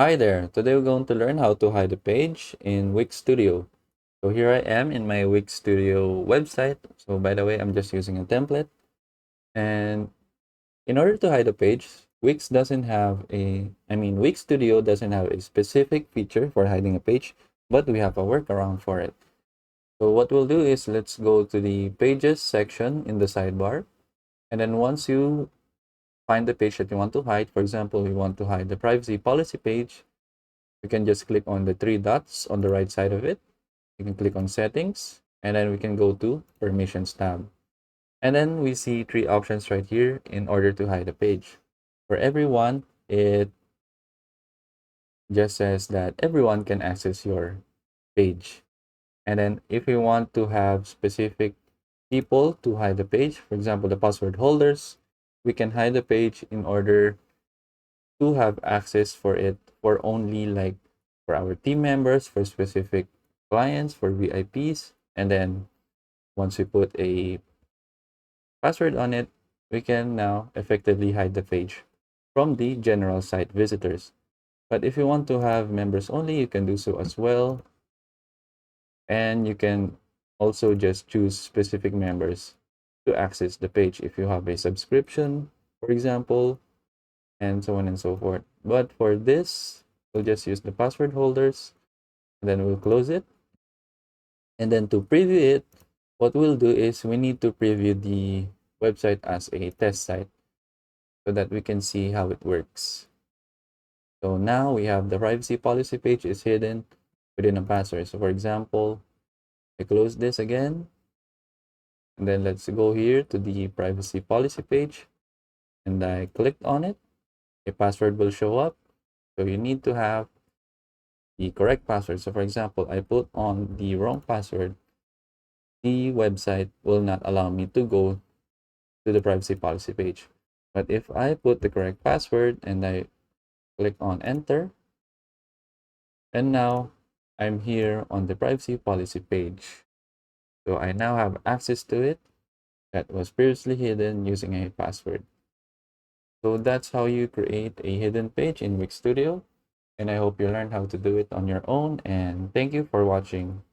Hi there. Today we're going to learn how to hide a page in Wix Studio. So here I am in my Wix Studio website. So by the way, I'm just using a template. And in order to hide a page, Wix Studio doesn't have a specific feature for hiding a page, but we have a workaround for it. So what we'll do is let's go to the pages section in the sidebar. And then once you find the page that you want to hide, for example, we want to hide the privacy policy page, we can just click on the three dots on the right side of it. You can click on settings and then we can go to permissions tab. And then we see three options right here in order to hide a page. For everyone, it just says that everyone can access your page. And then if we want to have specific people to hide the page, for example, the password holders, we can hide the page in order to have access for it for only like for our team members, for specific clients, for VIPs. And then once we put a password on it, we can now effectively hide the page from the general site visitors. But if you want to have members only, you can do so as well. And you can also just choose specific members to access the page if you have a subscription, for example, and so on and so forth. But for this, we'll just use the password holders, and then we'll close it. And then to preview it, what we'll do is we need to preview the website as a test site so that we can see how it works. So now we have the privacy policy page is hidden within a password. So for example, I close this again, and then let's go here to the privacy policy page, and I clicked on it. A password will show up. So you need to have the correct password. So for example, I put on the wrong password, the website will not allow me to go to the privacy policy page. But if I put the correct password and I click on enter, and now I'm here on the privacy policy page. So I now have access to it that was previously hidden using a password. So that's how you create a hidden page in Wix Studio. And I hope you learned how to do it on your own. And thank you for watching.